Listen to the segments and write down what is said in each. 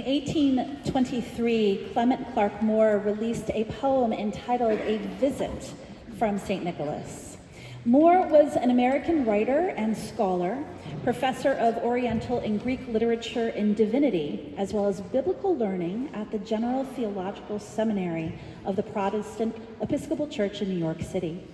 1823, Clement Clark Moore released a poem entitled A Visit from St. Nicholas. Moore was an American writer and scholar, professor of Oriental and Greek literature and divinity, as well as biblical learning at the General Theological Seminary of the Protestant Episcopal Church in New York City.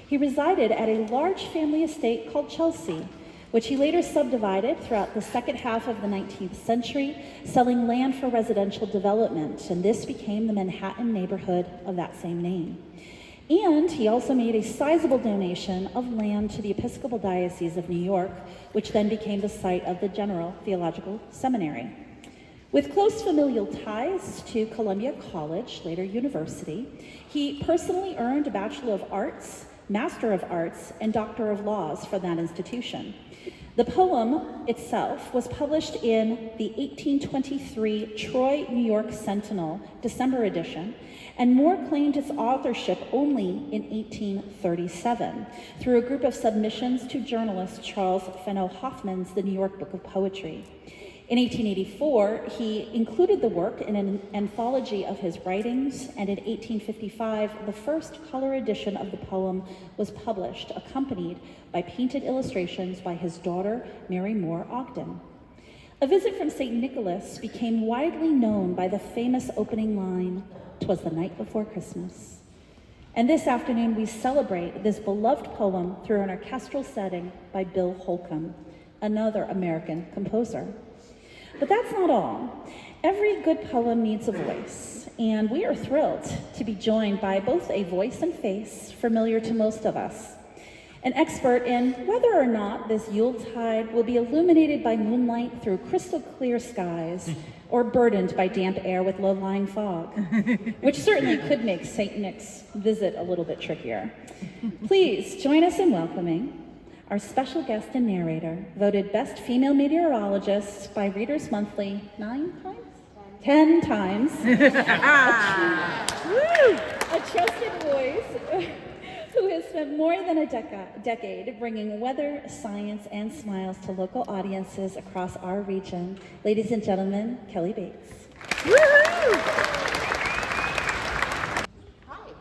He resided at a large family estate called Chelsea, which he later subdivided throughout the second half of the 19th century, selling land for residential development, and this became the Manhattan neighborhood of that same name. And he also made a sizable donation of land to the Episcopal Diocese of New York, which then became the site of the General Theological Seminary. With close familial ties to Columbia College, later university, he personally earned a Bachelor of Arts, Master of Arts, and Doctor of Laws for that institution. The poem itself was published in the 1823 Troy, New York Sentinel, December edition, and Moore claimed its authorship only in 1837 through a group of submissions to journalist Charles Fenno Hoffman's The New York Book of Poetry. In 1884, he included the work in an anthology of his writings, and in 1855, the first color edition of the poem was published, accompanied by painted illustrations by his daughter, Mary Moore Ogden. A Visit from St. Nicholas became widely known by the famous opening line, "'Twas the night before Christmas." And this afternoon, we celebrate this beloved poem through an orchestral setting by Bill Holcombe, another American composer. But that's not all. Every good poem needs a voice, and we are thrilled to be joined by both a voice and face familiar to most of us, an expert in whether or not this Yuletide will be illuminated by moonlight through crystal clear skies or burdened by damp air with low-lying fog, which certainly could make St. Nick's visit a little bit trickier. Please join us in welcoming our special guest and narrator, voted Best Female Meteorologist by Readers Monthly 10 times. A trusted voice who has spent more than a decade bringing weather, science, and smiles to local audiences across our region. Ladies and gentlemen, Kelly Bates. Woo-hoo! Hi.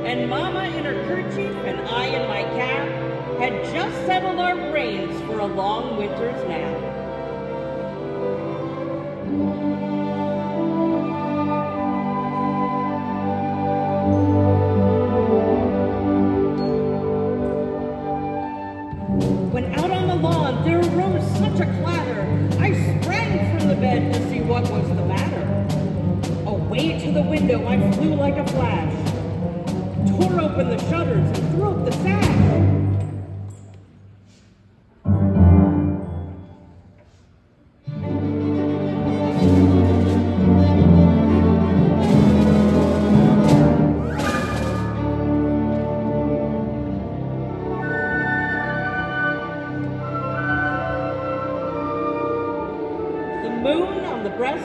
And Mama in her kerchief and I in my had just settled our brains for a long winter's nap. When out on the lawn there arose such a clatter, I sprang from the bed to see what was the matter. Away to the window I flew like a flash, tore open the shutters and threw up the sash.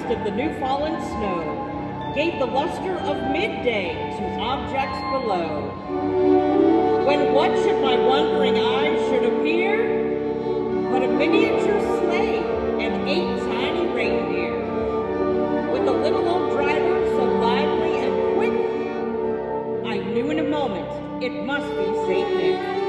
Of the new fallen snow gave the luster of midday to objects below. When what should my wondering eyes should appear but a miniature sleigh and 8 tiny reindeer, with a little old driver so lively and quick, I knew in a moment it must be Saint Nick.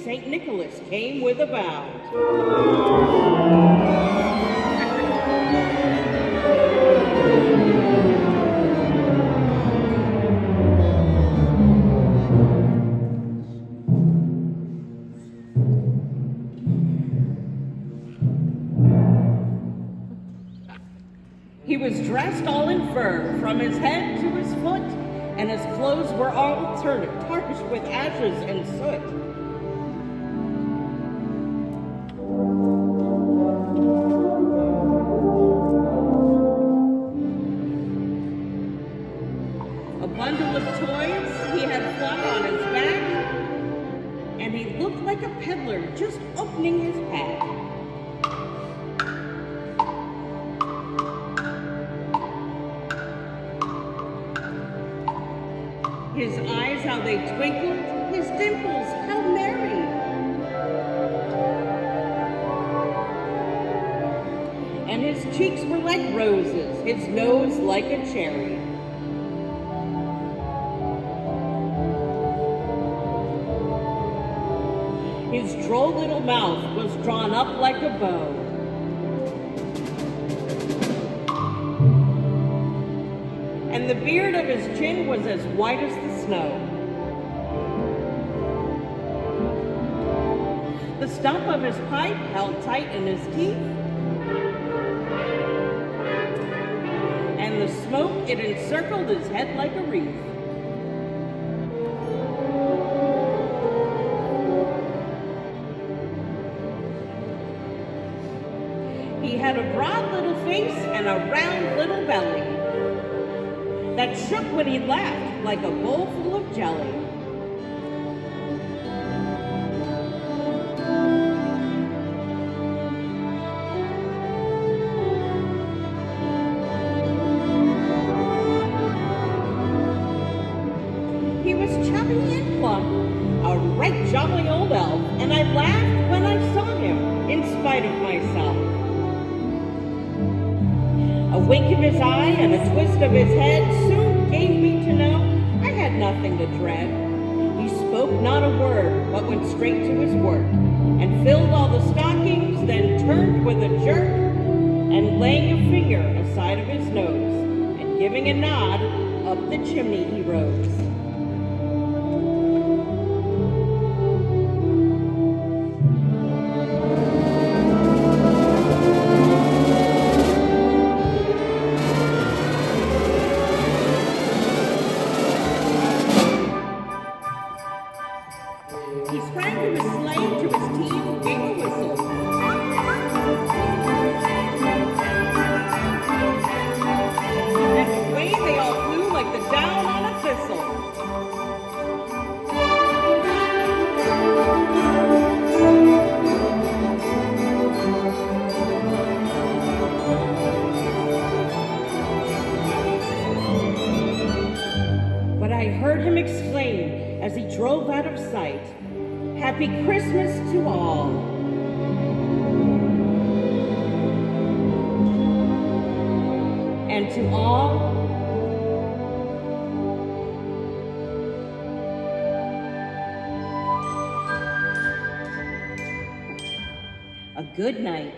St. Nicholas came with a bound. He was dressed all in fur, from his head to his foot, and his clothes were all tarnished with ashes and soot. A bundle of toys he had flung on his back, and he looked like a peddler just opening his pack. His eyes, how they twinkled, his dimples, how merry. And his cheeks were like roses, his nose like a cherry. His droll little mouth was drawn up like a bow. And the beard of his chin was as white as the snow. The stump of his pipe held tight in his teeth, and the smoke, it encircled his head like a wreath. He had a broad little face and a round little belly that shook when he laughed like a bowl full of jelly. He was chubby and plump, a right jolly old elf, and I laughed when I saw him, in spite of myself. A wink of his eye and a twist of his head soon gave me to know I had nothing to dread. He spoke not a word, but went straight to his work, and filled all the stockings, then turned with a jerk, and laying a finger aside of his nose, and giving a nod, up the chimney he rose. He sprang to his sleigh, to his team, gave a whistle. And away they all flew like the down on a thistle. But I heard him exclaim as he drove out of sight, "Happy Christmas to all." And to all, a good night.